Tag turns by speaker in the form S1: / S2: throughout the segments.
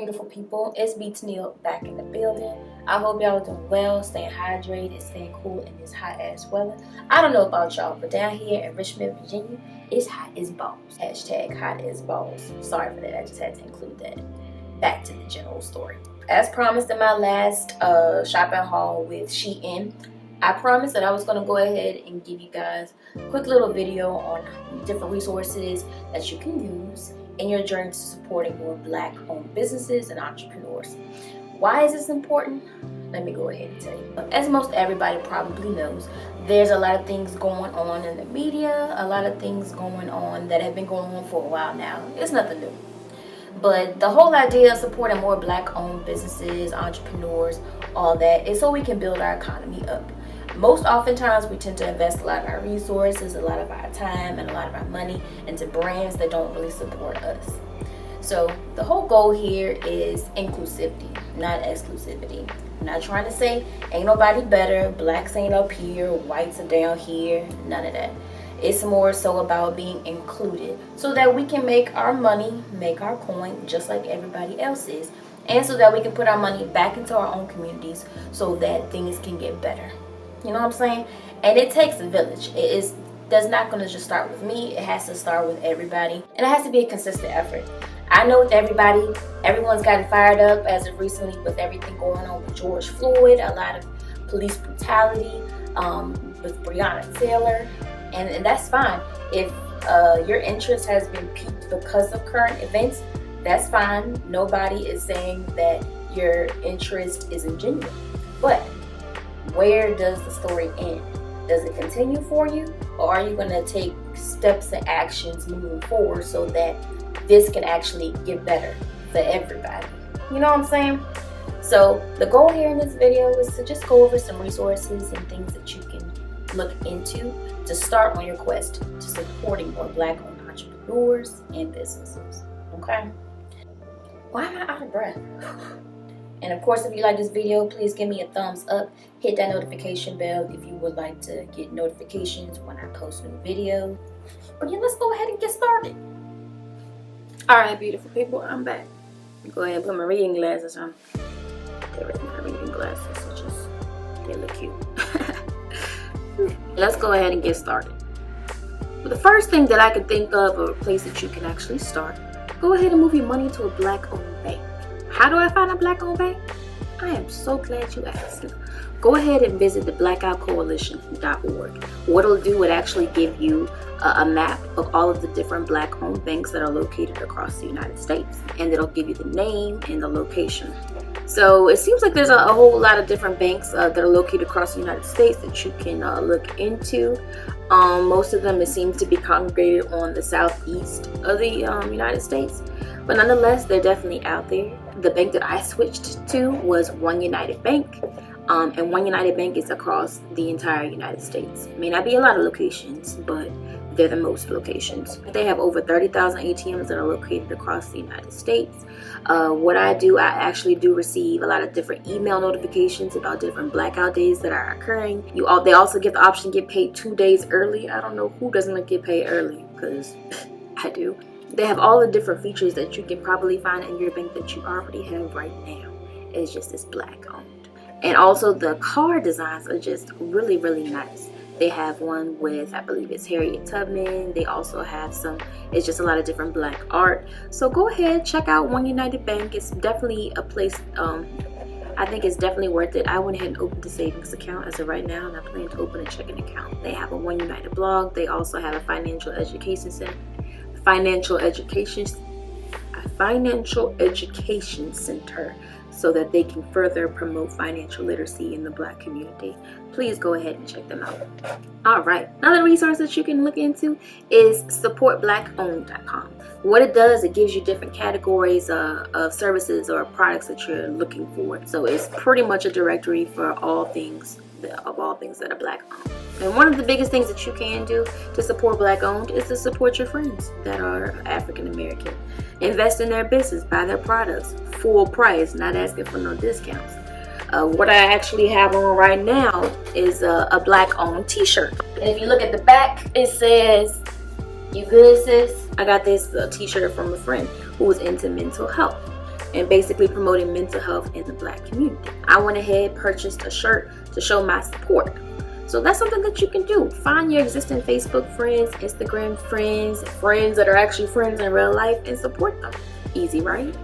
S1: beautiful people? It's Teneille back in the building. I hope y'all are doing well, staying hydrated, staying cool in this hot ass weather. I don't know about y'all, but down here in Richmond, Virginia, it's hot as balls. Hashtag hot as balls. Sorry for that, I just had to include that. Back to the general story. As promised in my last shopping haul with Shein, I promised that I was going to go ahead and give you guys a quick little video on different resources that you can use in your journey to supporting more Black-owned businesses and entrepreneurs. Why is this important? Let me go ahead and tell you. As most everybody probably knows, there's a lot of things going on in the media, a lot of things going on that have been going on for a while now. It's nothing new. But the whole idea of supporting more Black-owned businesses, entrepreneurs, all that is so we can build our economy up. Most oftentimes we tend to invest a lot of our resources, a lot of our time, and a lot of our money into brands that don't really support us. So the whole goal here is inclusivity, not exclusivity. I'm not trying to say ain't nobody better, blacks ain't up here, whites are down here, none of that. It's more so about being included so that we can make our money, make our coin just like everybody else is, and so that we can put our money back into our own communities so that things can get better. You know what I'm saying? And it takes a village. That's not going to just start with me. It has to start with everybody. And it has to be a consistent effort. I know with everyone's gotten fired up as of recently with everything going on with George Floyd, a lot of police brutality with Breonna Taylor. And that's fine. If your interest has been piqued because of current events, that's fine. Nobody is saying that your interest isn't genuine. But where does the story end? Does it continue for you? Or are you going to take steps and actions moving forward so that this can actually get better for everybody? You know what I'm saying? So the goal here in this video is to just go over some resources and things that you can look into to start on your quest to supporting more Black-owned entrepreneurs and businesses. Okay? Why am I out of breath? And of course, if you like this video, please give me a thumbs up. Hit that notification bell if you would like to get notifications when I post new videos. But yeah, let's go ahead and get started. Alright, beautiful people, I'm back. Go ahead and put my reading glasses on. They're really not reading glasses, it's just, they look cute. Let's go ahead and get started. But the first thing that I can think of, or a place that you can actually start, go ahead and move your money to a Black-owned bank. How do I find a Black-owned bank? I am so glad you asked. Go ahead and visit the blackoutcoalition.org. What it'll do, it actually give you a map of all of the different Black-owned banks that are located across the United States. And it'll give you the name and the location. So it seems like there's a whole lot of different banks that are located across the United States that you can look into. Most of them, it seems to be congregated on the southeast of the United States. But nonetheless, they're definitely out there. The bank that I switched to was One United Bank. And One United Bank is across the entire United States. May not be a lot of locations, but they're the most locations. They have over 30,000 ATMs that are located across the United States. What I do, I actually do receive a lot of different email notifications about different blackout days that are occurring. They also give the option to get paid 2 days early. I don't know who doesn't get paid early, because I do. They have all the different features that you can probably find in your bank that you already have right now. It's just this Black-owned. And also the card designs are just really, really nice. They have one with, I believe it's Harriet Tubman. They also have it's just a lot of different Black art. So go ahead, check out One United Bank. It's definitely a place, I think it's definitely worth it. I went ahead and opened a savings account as of right now, and I plan to open a checking account. They have a One United blog. They also have a financial education center. Financial education center, so that they can further promote financial literacy in the Black community. Please go ahead and check them out. Alright, another resource that you can look into is supportblackowned.com. What it does, it gives you different categories of services or products that you're looking for. So it's pretty much a directory for all things that are Black-owned. And one of the biggest things that you can do to support Black-owned is to support your friends that are African American. Invest in their business, buy their products, full price, not asking for no discounts. What I actually have on right now is a Black-owned t-shirt. And if you look at the back, it says, "You good, sis?" I got this t-shirt from a friend who was into mental health. and basically promoting mental health in the Black community. I went ahead, purchased a shirt to show my support. So that's something that you can do. Find your existing Facebook friends, Instagram friends, friends that are actually friends in real life, and support them. Easy, right?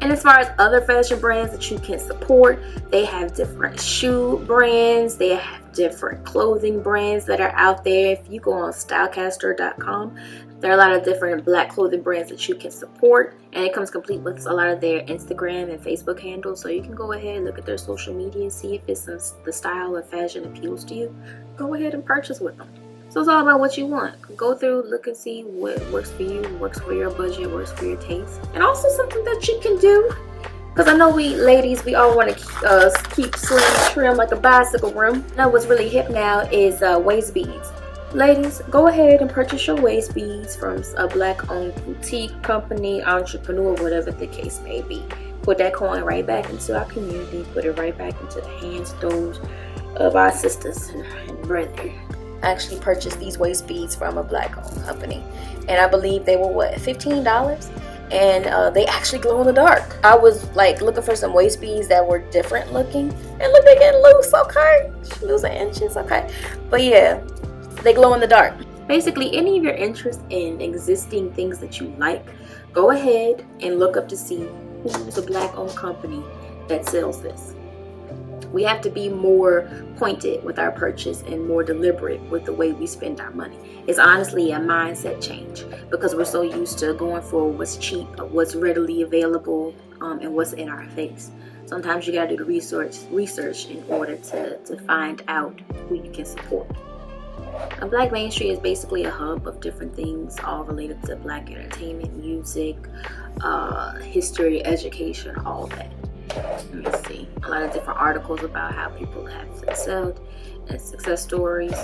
S1: And as far as other fashion brands that you can support, they have different shoe brands, they have different clothing brands that are out there. If you go on stylecaster.com, there are a lot of different Black clothing brands that you can support, and it comes complete with a lot of their Instagram and Facebook handles. So you can go ahead and look at their social media and see if it's the style or fashion appeals to you. Go ahead and purchase with them. So it's all about what you want. Go through, look and see what works for you, works for your budget, works for your taste. And also something that you can do, because I know we ladies, we all want to keep slim, trim like a bicycle rim. Now what's really hip now is waist beads. Ladies, go ahead and purchase your waist beads from a Black-owned boutique company, entrepreneur, whatever the case may be. Put that coin right back into our community. Put it right back into the hands, those of our sisters and brothers. I actually purchased these waist beads from a Black-owned company, and I believe they were what, $15, and they actually glow in the dark. I was like looking for some waist beads that were different looking, and look, they getting loose, okay, losing inches, okay, but yeah, they glow in the dark. Basically, any of your interest in existing things that you like, go ahead and look up to see who's a Black-owned company that sells this. We have to be more pointed with our purchase and more deliberate with the way we spend our money. It's honestly a mindset change, because we're so used to going for what's cheap, what's readily available, and what's in our face. Sometimes you gotta do the research in order to find out who you can support. A Black Main Street is basically a hub of different things, all related to Black entertainment, music, history, education, all that. Let me see. A lot of different articles about how people have excelled and success stories.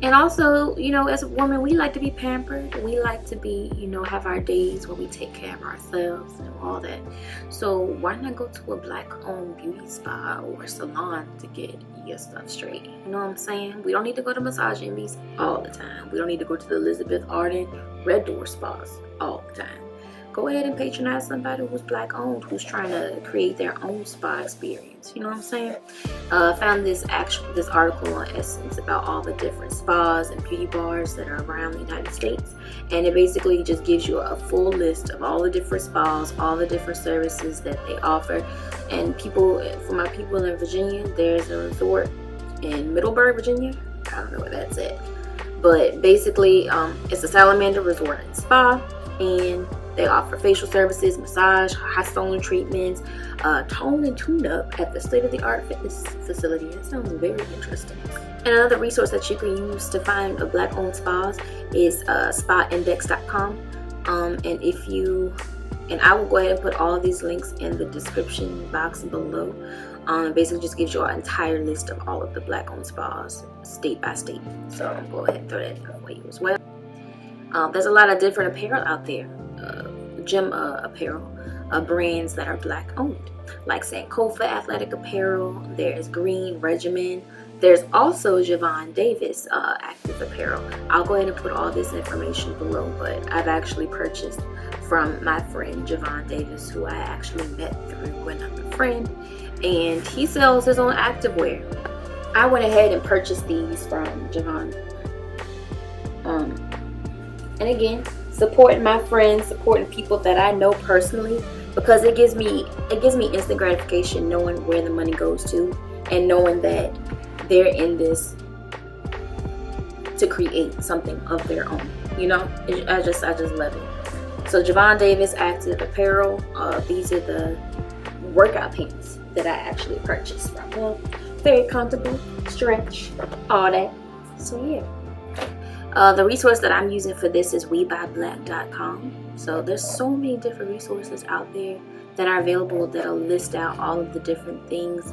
S1: And also, you know, as a woman, we like to be pampered. We like to be, you know, have our days where we take care of ourselves and all that. So why not go to a Black-owned beauty spa or salon to get your stuff straight? You know what I'm saying? We don't need to go to massage envies all the time. We don't need to go to the Elizabeth Arden Red Door spas all the time. Go ahead and patronize somebody who's Black-owned, who's trying to create their own spa experience. You know what I'm saying? I found this article on Essence about all the different spas and beauty bars that are around the United States, and it basically just gives you a full list of all the different spas, all the different services that they offer. And for my people in Virginia, there's a resort in Middleburg, Virginia. I don't know where that's at, but basically it's a Salamander Resort and Spa, and they offer facial services, massage, hot stone treatments, tone and tune-up at the state-of-the-art fitness facility. That sounds very interesting. And another resource that you can use to find a Black-owned spas is spaindex.com. And I will go ahead and put all of these links in the description box below. Basically just gives you an entire list of all of the Black-owned spas, state by state. So I'll go ahead and throw that for you as well. There's a lot of different apparel out there. Gym apparel brands that are Black-owned, like Sankofa Athletic Apparel. There's Green Regimen. There's also Javon Davis Active Apparel. I'll go ahead and put all this information below, but I've actually purchased from my friend Javon Davis, who I actually met through another friend, and he sells his own activewear. I went ahead and purchased these from Javon. And again, supporting my friends, supporting people that I know personally, because it gives me instant gratification knowing where the money goes to, and knowing that they're in this to create something of their own. You know, I just love it. So Javon Davis Active Apparel, these are the workout pants that I actually purchased from them. Very comfortable, stretch, all that. So yeah. The resource that I'm using for this is WeBuyBlack.com. So there's so many different resources out there that are available that'll list out all of the different things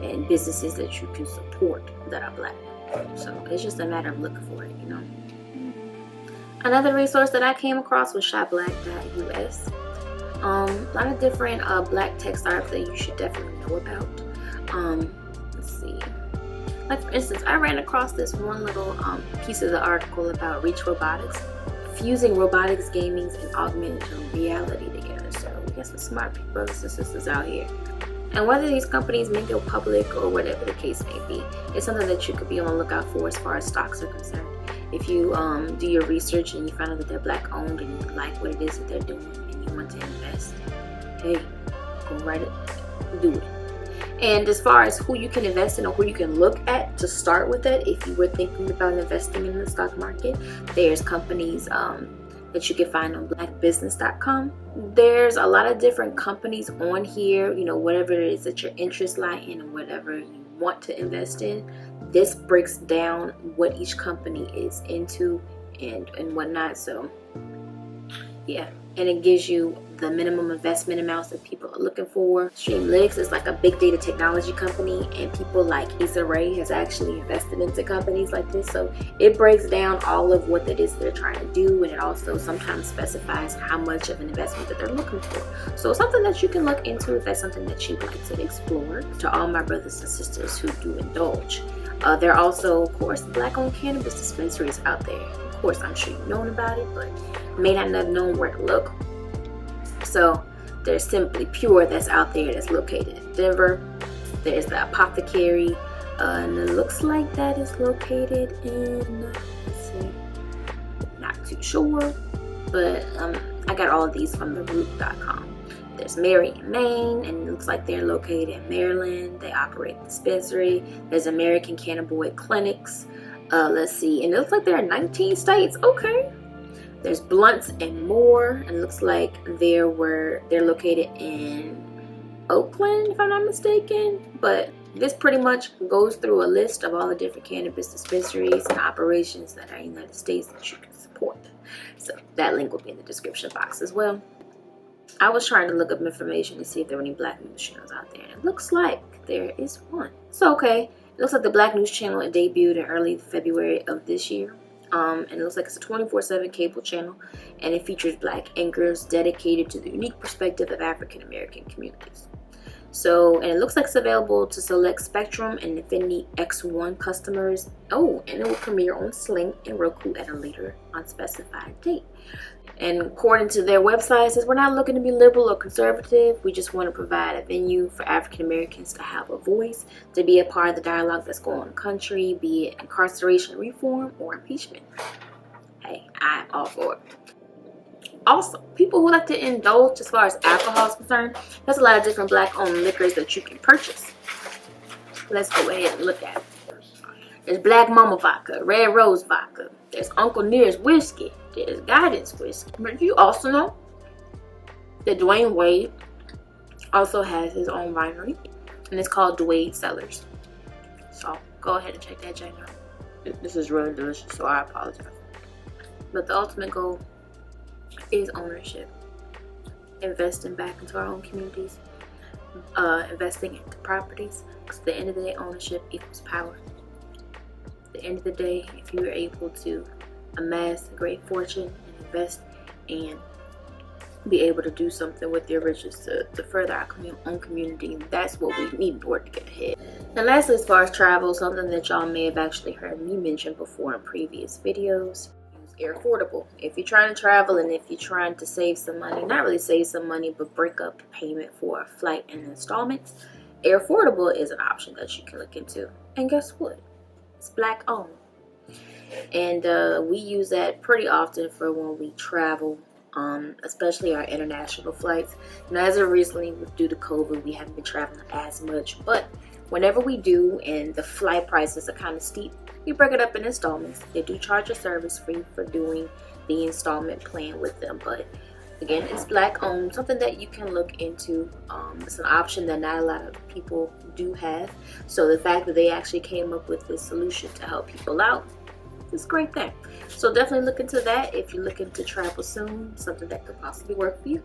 S1: and businesses that you can support that are Black. So it's just a matter of looking for it, you know. Another resource that I came across was shopblack.us. A lot of different Black tech startups that you should definitely know about. Let's see. Like for instance, I ran across this one little piece of the article about Reach Robotics, fusing robotics, gaming, and augmented reality together. So we got some smart brothers and sisters out here. And whether these companies make it public or whatever the case may be, it's something that you could be on the lookout for as far as stocks are concerned. If you do your research and you find out that they're black owned and you like what it is that they're doing and you want to invest, hey, go right it, do it. And as far as who you can invest in or who you can look at to start with it, if you were thinking about investing in the stock market, there's companies that you can find on blackbusiness.com. There's a lot of different companies on here, you know, whatever it is that your interests lie in and whatever you want to invest in. This breaks down what each company is into and whatnot. So yeah, and it gives you the minimum investment amounts that people are looking for. Streamlix is like a big data technology company, and people like Issa Rae has actually invested into companies like this. So it breaks down all of what it is they're trying to do, and it also sometimes specifies how much of an investment that they're looking for. So something that you can look into if that's something that you'd like to explore. To all my brothers and sisters who do indulge, there are also, of course, black-owned cannabis dispensaries out there. Of course, I'm sure you've known about it, but may not have known where to look. So there's Simply Pure that's out there that's located in Denver. There's the Apothecary, and it looks like that is located in, let's see, not too sure, but I got all of these from theroot.com. There's Mary in Maine, and it looks like they're located in Maryland. They operate a dispensary. There's American Cannabinoid Clinics. Let's see, and it looks like they're in 19 states. Okay. There's Blunts and More, and it looks like they're located in Oakland, if I'm not mistaken. But this pretty much goes through a list of all the different cannabis dispensaries and operations that are in the United States that you can support. So that link will be in the description box as well. I was trying to look up information to see if there were any Black News channels out there, and it looks like there is one. So okay, it looks like the Black News channel debuted in early February of this year. And it looks like it's a 24/7 cable channel, and it features Black anchors dedicated to the unique perspective of African American communities. So, and it looks like it's available to select Spectrum and Infinity X1 customers. Oh, and it will premiere on Sling and Roku at a later unspecified date. And according to their website, it says, we're not looking to be liberal or conservative. We just want to provide a venue for African Americans to have a voice, to be a part of the dialogue that's going on in the country, be it incarceration reform or impeachment. Hey, I'm all for it. Also, people who like to indulge as far as alcohol is concerned, there's a lot of different Black-owned liquors that you can purchase. Let's go ahead and look at it. There's Black Mama Vodka, Red Rose Vodka. There's Uncle Near's Whiskey. There's Guidance Whiskey. But you also know that Dwayne Wade also has his own winery, and it's called Dwayne Cellars. So go ahead and check that junk out. This is really delicious, so I apologize. But the ultimate goal is ownership. Investing back into our own communities. Investing into properties. Because at the end of the day, ownership equals power. At the end of the day, if you are able to amass a great fortune and invest and be able to do something with your riches to further our own community, that's what we need in order to get ahead. And lastly, as far as travel, something that y'all may have actually heard me mention before in previous videos, use Air Affordable. If you're trying to travel and if you're trying to save some money, not really save some money, but break up the payment for a flight and installments, Air Affordable is an option that you can look into. And guess what? It's Black owned. And we use that pretty often for when we travel, especially our international flights. And as of recently, due to COVID, we haven't been traveling as much. But whenever we do and the flight prices are kind of steep, we break it up in installments. They do charge a service fee for doing the installment plan with them. But again, it's Black owned, something that you can look into. It's an option that not a lot of people do have. So the fact that they actually came up with this solution to help people out, it's a great thing. So definitely look into that if you're looking to travel soon, something that could possibly work for you.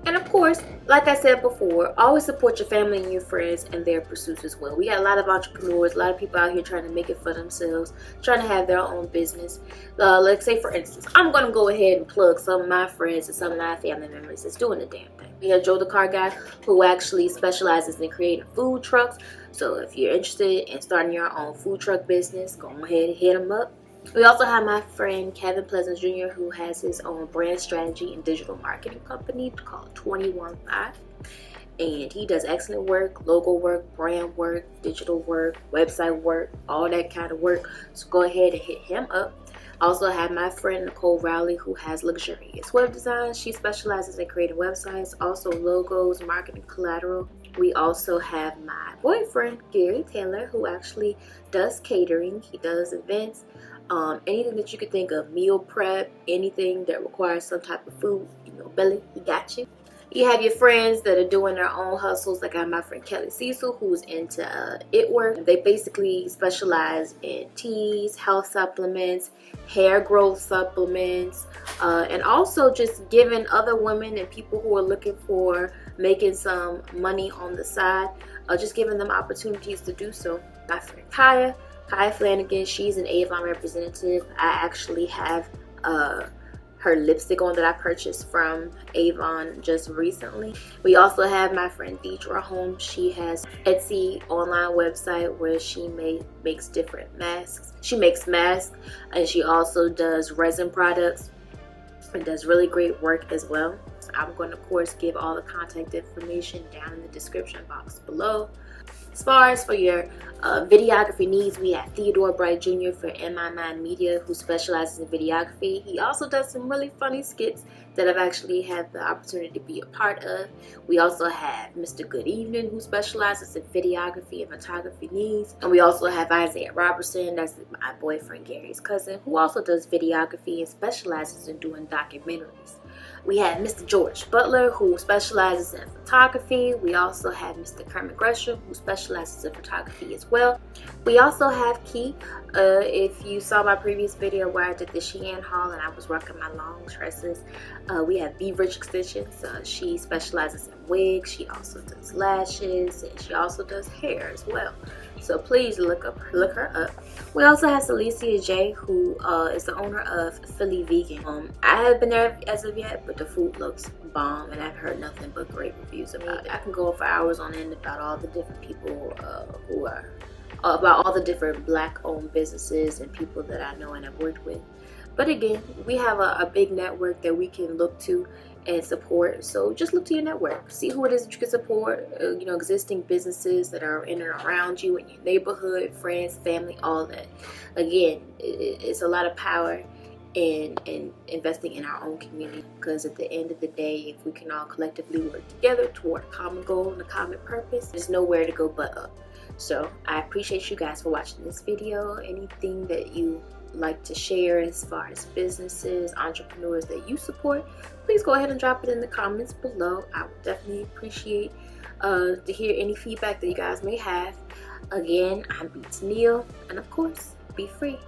S1: And of course, like I said before, always support your family and your friends and their pursuits as well. We got a lot of entrepreneurs, a lot of people out here trying to make it for themselves, trying to have their own business. Let's say, for instance, I'm going to go ahead and plug some of my friends and some of my family members that's doing the damn thing. We have Joe the Car Guy, who actually specializes in creating food trucks. So if you're interested in starting your own food truck business, go ahead and hit him up. We also have my friend Kevin Pleasant Jr., who has his own brand strategy and digital marketing company called 215, and he does excellent work, logo work, brand work, digital work, website work, all that kind of work. So go ahead and hit him up. I also have my friend Nicole Rowley, who has luxurious web design. She specializes in creating websites, also logos, marketing collateral. We also have my boyfriend Gary Taylor, who actually does catering. He does events, anything that you could think of, meal prep, anything that requires some type of food, belly, he got you. You have your friends that are doing their own hustles. Like I have my friend Kelly Cecil, who's into it work. They basically specialize in teas, health supplements, hair growth supplements, and also just giving other women and people who are looking for making some money on the side, just giving them opportunities to do so. My friend Kyia Flanagan, she's an AVON representative. I actually have her lipstick on that I purchased from AVON just recently. We also have my friend Decor. She has Etsy online website where she makes different masks. She makes masks, and she also does resin products and does really great work as well. So I'm going to, of course, give all the contact information down in the description box below. As far as for your videography needs, we have Theodore Bright Jr. for MI9 Media, who specializes in videography. He also does some really funny skits that I've actually had the opportunity to be a part of. We also have Mr. Good Evening, who specializes in videography and photography needs. And we also have Isaiah Robertson, that's my boyfriend Gary's cousin, who also does videography and specializes in doing documentaries. We have Mr. George Butler, who specializes in photography. We also have Mr. Kermit Gresham, who specializes in photography as well. We also have Key. If you saw my previous video where I did the Shein haul and I was rocking my long tresses, we have Be Rich Extensions. She specializes in wigs. She also does lashes, and she also does hair as well. So please look her up. We also have Celicia J, who is the owner of Philly Vegan. I haven't been there as of yet, but the food looks bomb, and I've heard nothing but great reviews about it. I can go for hours on end about all the different people about all the different Black-owned businesses and people that I know and have worked with. But again, we have a big network that we can look to and support. So just look to your network, see who it is that you can support, existing businesses that are in and around you, in your neighborhood, friends, family, all that. Again, it's a lot of power in investing in our own community, because at the end of the day, if we can all collectively work together toward a common goal and a common purpose, there's nowhere to go but up. So I appreciate you guys for watching this video. Anything that you like to share as far as businesses, entrepreneurs that you support, please go ahead and drop it in the comments below. I would definitely appreciate to hear any feedback that you guys may have. Again, I'm Teneille, and of course, be free.